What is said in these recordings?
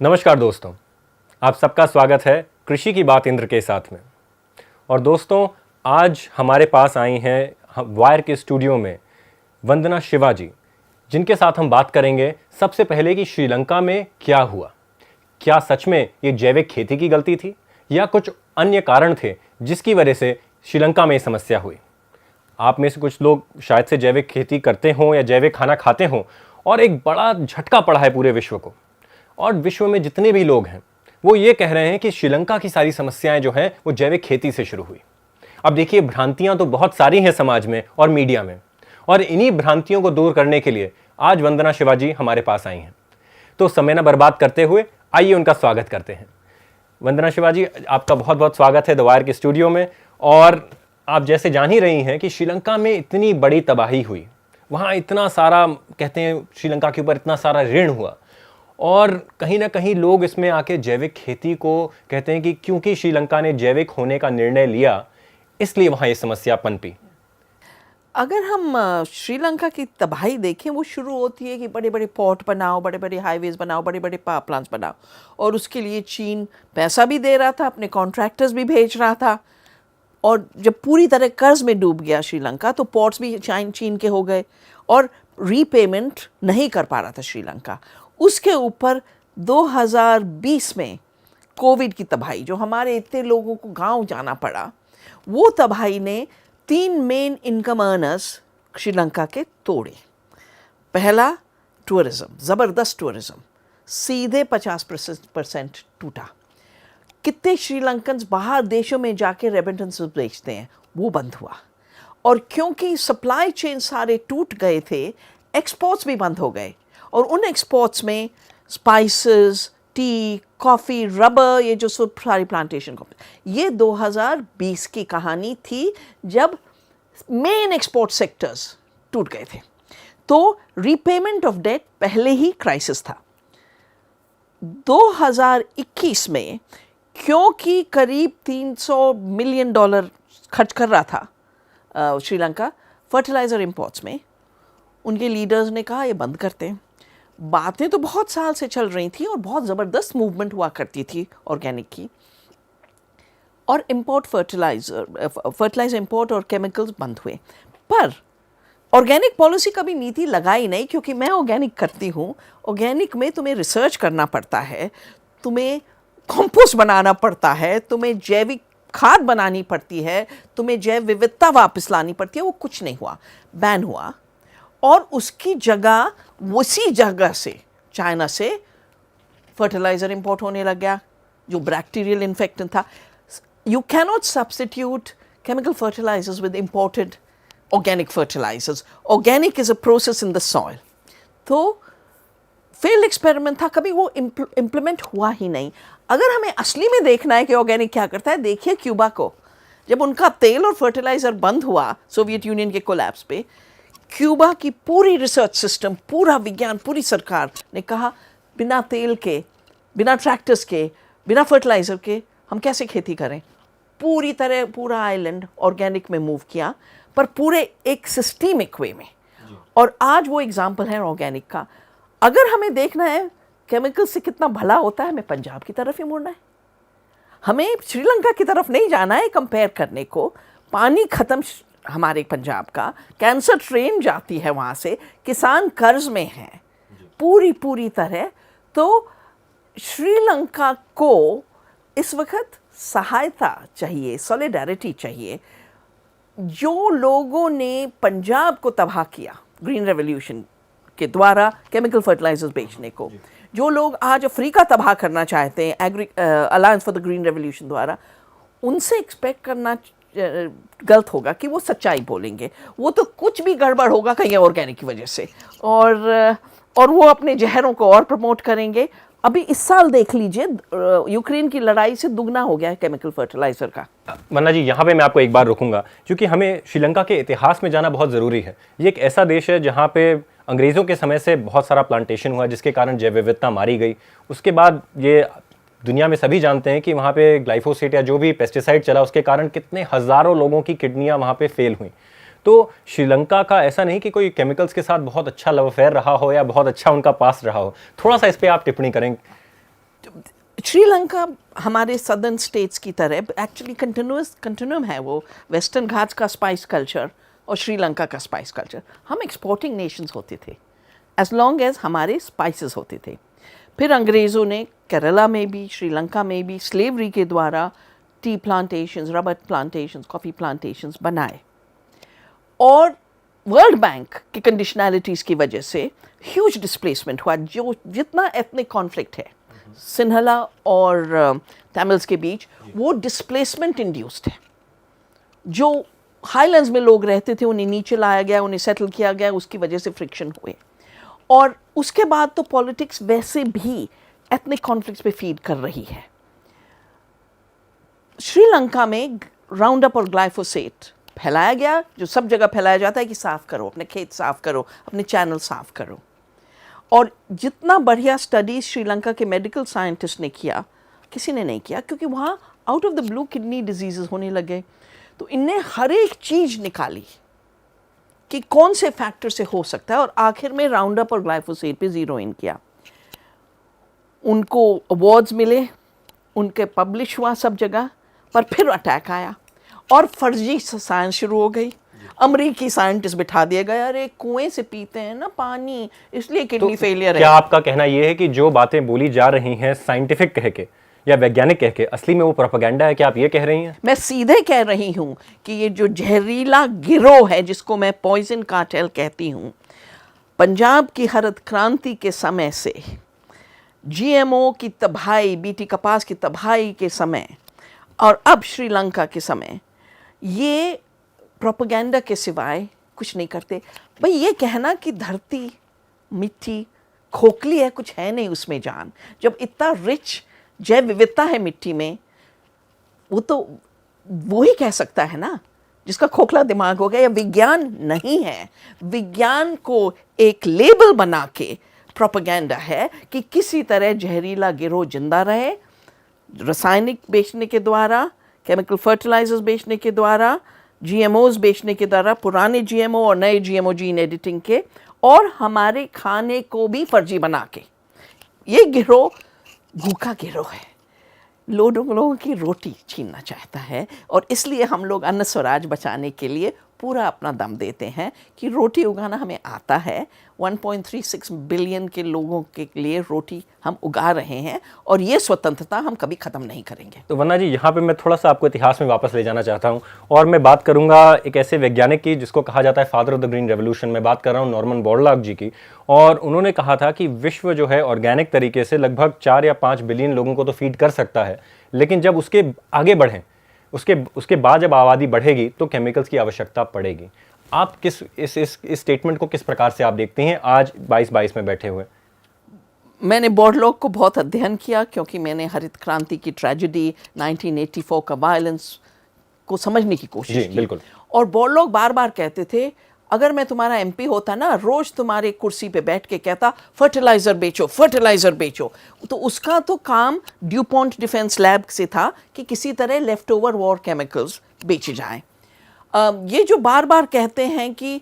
नमस्कार दोस्तों, आप सबका स्वागत है कृषि की बात इंद्र के साथ में। और दोस्तों, आज हमारे पास आई हैं वायर के स्टूडियो में वंदना शिवाजी, जिनके साथ हम बात करेंगे सबसे पहले कि श्रीलंका में क्या हुआ। क्या सच में ये जैविक खेती की गलती थी या कुछ अन्य कारण थे जिसकी वजह से श्रीलंका में ये समस्या हुई। आप में से कुछ लोग शायद से जैविक खेती करते हों या जैविक खाना खाते हों और एक बड़ा झटका पड़ा है पूरे विश्व को। और विश्व में जितने भी लोग हैं वो ये कह रहे हैं कि श्रीलंका की सारी समस्याएं जो हैं वो जैविक खेती से शुरू हुई। अब देखिए, भ्रांतियां तो बहुत सारी हैं समाज में और मीडिया में, और इन्हीं भ्रांतियों को दूर करने के लिए आज वंदना शिवाजी हमारे पास आई हैं। तो समय न बर्बाद करते हुए आइए उनका स्वागत करते हैं। वंदना शिवाजी, आपका बहुत बहुत स्वागत है द वायर के स्टूडियो में। और आप जैसे जान ही रही हैं कि श्रीलंका में इतनी बड़ी तबाही हुई, वहाँ इतना सारा, कहते हैं श्रीलंका के ऊपर इतना सारा ऋण हुआ, और कहीं ना कहीं लोग इसमें आके जैविक खेती को कहते हैं कि क्योंकि श्रीलंका ने जैविक होने का निर्णय लिया इसलिए वहाँ ये समस्या पनपी। अगर हम श्रीलंका की तबाही देखें, वो शुरू होती है कि बड़े बड़े पोर्ट बनाओ, बड़े बड़े हाईवेज बनाओ, बड़े बड़े पावर प्लांट्स बनाओ, और उसके लिए चीन पैसा भी दे रहा था, अपने कॉन्ट्रैक्टर्स भी भेज रहा था। और जब पूरी तरह कर्ज में डूब गया श्रीलंका, तो पोर्ट्स भी चीन के हो गए और रीपेमेंट नहीं कर पा रहा था श्रीलंका। उसके ऊपर 2020 में कोविड की तबाही, जो हमारे इतने लोगों को गांव जाना पड़ा, वो तबाही ने 3 मेन इनकम अर्नर्स श्रीलंका के तोड़े। पहला, टूरिज्म, ज़बरदस्त टूरिज्म सीधे 50% टूटा। कितने श्रीलंकन्स बाहर देशों में जाके रेमिटेंस बेचते हैं, वो बंद हुआ। और क्योंकि सप्लाई चेन सारे टूट गए थे, एक्सपोर्ट्स भी बंद हो गए। और उन एक्सपोर्ट्स में स्पाइसेस, टी, कॉफ़ी, रबर, ये जो सब सारी प्लांटेशन, ये 2020 की कहानी थी जब मेन एक्सपोर्ट सेक्टर्स टूट गए थे। तो रीपेमेंट ऑफ डेट पहले ही क्राइसिस था। 2021 में क्योंकि करीब $300 मिलियन खर्च कर रहा था श्रीलंका फर्टिलाइज़र इंपोर्ट्स में, उनके लीडर्स ने कहा ये बंद करते हैं। बातें तो बहुत साल से चल रही थी और बहुत ज़बरदस्त मूवमेंट हुआ करती थी ऑर्गेनिक की, और इंपोर्ट फर्टिलाइज़र इंपोर्ट और केमिकल्स बंद हुए। पर ऑर्गेनिक पॉलिसी का भी नीति लगाई नहीं, क्योंकि मैं ऑर्गेनिक करती हूँ। ऑर्गेनिक में तुम्हें रिसर्च करना पड़ता है, तुम्हें कंपोस्ट बनाना पड़ता है, तुम्हें जैविक खाद बनानी पड़ती है, तुम्हें जैव विविधता वापस लानी पड़ती है। वो कुछ नहीं हुआ, बैन हुआ। और उसकी जगह उसी जगह से चाइना से फर्टिलाइज़र इंपोर्ट होने लग गया जो बैक्टीरियल इन्फेक्टेंट था। You cannot substitute chemical fertilisers with imported organic fertilisers. Organic is a process in the soil. तो फेल्ड एक्सपेरिमेंट था, कभी वो इम्प्लीमेंट हुआ ही नहीं। अगर हमें असली में देखना है कि ऑर्गेनिक क्या करता है, देखिए क्यूबा को। जब उनका तेल और फर्टिलाइज़र बंद हुआ सोवियत यूनियन के कोलैप्स पे, क्यूबा की पूरी रिसर्च सिस्टम, पूरा विज्ञान, पूरी सरकार ने कहा बिना तेल के, बिना ट्रैक्टर्स के, बिना फर्टिलाइज़र के हम कैसे खेती करें। पूरी तरह पूरा आइलैंड ऑर्गेनिक में मूव किया, पर पूरे एक सिस्टमिक वे में। और आज वो एग्जाम्पल है ऑर्गेनिक का। अगर हमें देखना है केमिकल से कितना भला होता है, हमें पंजाब की तरफ ही मुड़ना है, हमें श्रीलंका की तरफ नहीं जाना है कंपेयर करने को। पानी ख़त्म हमारे पंजाब का, कैंसर ट्रेन जाती है वहाँ से, किसान कर्ज में हैं पूरी तरह। तो श्रीलंका को इस वक्त सहायता चाहिए, सॉलिडारिटी चाहिए। जो लोगों ने पंजाब को तबाह किया ग्रीन रेवोल्यूशन के द्वारा केमिकल फर्टिलाइजर्स बेचने को, जो लोग आज अफ्रीका तबाह करना चाहते हैं alliance for the green revolution द्वारा, उनसे एक्सपेक्ट करना गलत होगा कि वो सच्चाई बोलेंगे। वो तो कुछ भी गड़बड़ होगा कहीं ऑर्गेनिक की वजह से, और वो अपने जहरों को और प्रमोट करेंगे। अभी इस साल देख लीजिए, यूक्रेन की लड़ाई से दुगना हो गया है केमिकल फर्टिलाइजर का। वंदना जी, यहाँ पे मैं आपको एक बार रुकूंगा, क्योंकि हमें श्रीलंका के इतिहास में जाना बहुत ज़रूरी है। ये एक ऐसा देश है जहाँ पे अंग्रेज़ों के समय से बहुत सारा प्लांटेशन हुआ, जिसके कारण जैव विविधता मारी गई। उसके बाद ये दुनिया में सभी जानते हैं कि वहाँ पे ग्लाइफोसेट या जो भी पेस्टिसाइड चला, उसके कारण कितने हज़ारों लोगों की किडनियाँ वहाँ पे फेल हुई। तो श्रीलंका का ऐसा नहीं कि कोई केमिकल्स के साथ बहुत अच्छा लव अफेयर रहा हो या बहुत अच्छा उनका पास रहा हो। थोड़ा सा इस पर आप टिप्पणी करें। श्रीलंका हमारे सदर्न स्टेट्स की तरह एक्चुअली कंटिन्यूम है, वो वेस्टर्न घाट्स का स्पाइस कल्चर और श्रीलंका का स्पाइस कल्चर। हम एक्सपोर्टिंग नेशंस होते थे एज लॉन्ग एज हमारे स्पाइसेस होते थे। फिर अंग्रेज़ों ने केरला में भी, श्रीलंका में भी स्लेवरी के द्वारा T plantations, rubber plantations, coffee plantations बनाए, और वर्ल्ड बैंक की कंडीशनैलिटीज़ की वजह से ह्यूज डिस्प्लेसमेंट हुआ। जो जितना एथनिक कॉन्फ्लिक्ट है सिन्हला और तमिल्स के बीच, वो डिस्प्लेसमेंट इंड्यूस्ड है। जो हाईलैंड्स में लोग रहते थे उन्हें नीचे लाया गया, उन्हें सेटल किया गया, उसकी वजह से फ्रिक्शन हुए। और उसके बाद तो पॉलिटिक्स वैसे भी एथनिक कॉन्फ्लिक्ट्स पे फीड कर रही है। श्रीलंका में राउंड अप और ग्लाइफोसेट फैलाया गया, जो सब जगह फैलाया जाता है कि साफ़ करो, अपने खेत साफ़ करो, अपने चैनल साफ़ करो। और जितना बढ़िया स्टडीज़ श्रीलंका के मेडिकल साइंटिस्ट ने किया, किसी ने नहीं किया, क्योंकि वहाँ out of the blue kidney disease होने लगे। तो इनने हर एक चीज़ निकाली कि कौन से फैक्टर से हो सकता है, और आखिर में राउंड अप और ग्लाइफोसेट पे ज़ीरो इन किया। उनको अवार्ड्स मिले, उनके पब्लिश हुआ सब जगह, पर फिर अटैक आया और फर्जी साइंस शुरू हो गई। अमरीकी साइंटिस्ट बिठा दिए गए, अरे कुएं से पीते हैं ना पानी, इसलिए किडनी फेलियर है। क्या आपका कहना यह है कि जो बातें बोली जा रही हैं साइंटिफिक कह के या वैज्ञानिक कह के, असली में वो प्रोपेगेंडा है? क्या आप ये कह रही हैं? मैं सीधे कह रही हूँ कि ये जो जहरीला गिरोह है, जिसको मैं पॉइजन कार्टेल कहती हूँ, पंजाब की हरित क्रांति के समय से जीएमओ की तबाही, बीटी कपास की तबाही के समय, और अब श्रीलंका के समय, ये प्रोपेगेंडा के सिवाय कुछ नहीं करते। भाई ये कहना कि धरती मिट्टी खोखली है, कुछ है नहीं उसमें जान, जब इतना रिच जैव विविधता है मिट्टी में, वो तो वो ही कह सकता है ना जिसका खोखला दिमाग हो गया। या विज्ञान नहीं है, विज्ञान को एक लेबल बना के प्रोपेगेंडा है कि किसी तरह जहरीला गिरोह जिंदा रहे, रासायनिक बेचने के द्वारा, केमिकल फर्टिलाइजर्स बेचने के द्वारा, जीएमओज बेचने के द्वारा, पुराने जीएमओ और नए जीएमओ जीन एडिटिंग के, और हमारे खाने को भी फर्जी बना के। ये गिरोह भूखा गिरोह है, लोगों की रोटी छीनना चाहता है, और इसलिए हम लोग अन्न स्वराज बचाने के लिए पूरा अपना दम देते हैं कि रोटी उगाना हमें आता है। 1.36 बिलियन के लोगों के लिए रोटी हम उगा रहे हैं, और ये स्वतंत्रता हम कभी ख़त्म नहीं करेंगे। तो वन्ना जी, यहाँ पे मैं थोड़ा सा आपको इतिहास में वापस ले जाना चाहता हूँ, और मैं बात करूँगा एक ऐसे वैज्ञानिक की जिसको कहा जाता है father of the green revolution. मैं बात कर रहा हूँ नॉर्मन बोरलॉग जी की, और उन्होंने कहा था कि विश्व जो है ऑर्गेनिक तरीके से लगभग 4 या 5 बिलियन लोगों को तो फीड कर सकता है, लेकिन जब उसके आगे बढ़ें, उसके बाद जब आबादी बढ़ेगी तो केमिकल्स की आवश्यकता पड़ेगी। आप किस इस स्टेटमेंट को किस प्रकार से आप देखते हैं आज 22 में बैठे हुए? मैंने बोरलॉग को बहुत अध्ययन किया, क्योंकि मैंने हरित क्रांति की ट्रेजेडी, 1984 का वायलेंस को समझने की कोशिश की। बिल्कुल। और बोरलॉग बार बार कहते थे, अगर मैं तुम्हारा एमपी होता ना, रोज तुम्हारे कुर्सी पे बैठ के कहता फर्टिलाइजर बेचो, फर्टिलाइजर बेचो, तो उसका तो काम ड्यूपॉन्ट डिफेंस लैब से था कि किसी तरह लेफ्ट ओवर वॉर केमिकल्स बेचे जाएं। ये जो बार बार कहते हैं कि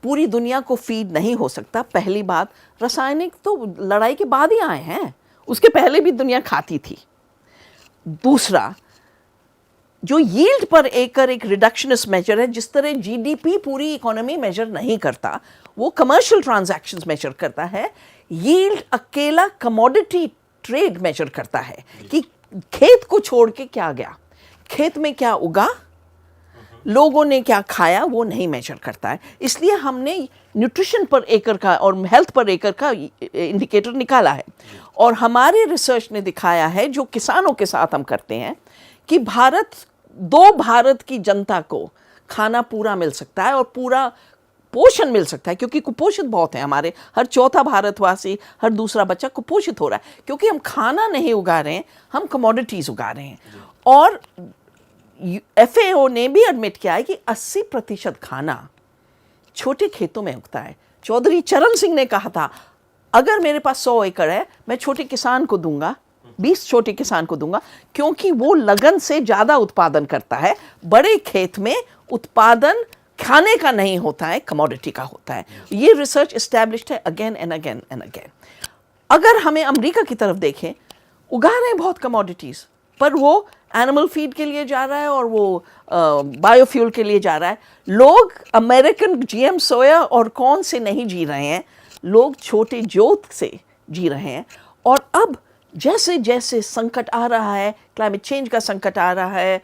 पूरी दुनिया को फीड नहीं हो सकता, पहली बात, रासायनिक तो लड़ाई के बाद ही आए हैं, उसके पहले भी दुनिया खाती थी। दूसरा, जो यील्ड पर एकड़ एक रिडक्शनिस्ट मेजर है, जिस तरह जीडीपी पूरी इकोनॉमी मेजर नहीं करता, वो कमर्शियल ट्रांजैक्शंस मेजर करता है। यील्ड अकेला कमोडिटी ट्रेड मेजर करता है कि खेत को छोड़ के क्या गया, खेत में क्या उगा, लोगों ने क्या खाया, वो नहीं मेजर करता है। इसलिए हमने न्यूट्रिशन पर एकड़ का और हेल्थ पर एकड़ का इंडिकेटर निकाला है, और हमारे रिसर्च ने दिखाया है, जो किसानों के साथ हम करते हैं, कि भारत की जनता को खाना पूरा मिल सकता है और पूरा पोषण मिल सकता है, क्योंकि कुपोषित बहुत है हमारे, हर चौथा भारतवासी, हर दूसरा बच्चा कुपोषित हो रहा है, क्योंकि हम खाना नहीं उगा रहे हैं, हम कमोडिटीज़ उगा रहे हैं। और FAO ने भी एडमिट किया है कि 80% खाना छोटे खेतों में उगता है। चौधरी चरण सिंह ने कहा था, अगर मेरे पास 100 एकड़ है, मैं छोटे किसान को दूंगा, 20 छोटे किसान को दूंगा, क्योंकि वो लगन से ज़्यादा उत्पादन करता है। बड़े खेत में उत्पादन खाने का नहीं होता है, कमोडिटी का होता है। ये रिसर्च एस्टैब्लिश्ड है again and again and again. अगर हमें अमेरिका की तरफ देखें, उगा रहे हैं बहुत कमोडिटीज़, पर वो एनिमल फीड के लिए जा रहा है और वो बायोफ्यूल के लिए जा रहा है। लोग अमेरिकन जीएम सोया और कॉर्न से नहीं जी रहे हैं, लोग छोटे जोत से जी रहे हैं। और अब जैसे जैसे संकट आ रहा है, क्लाइमेट चेंज का संकट आ रहा है,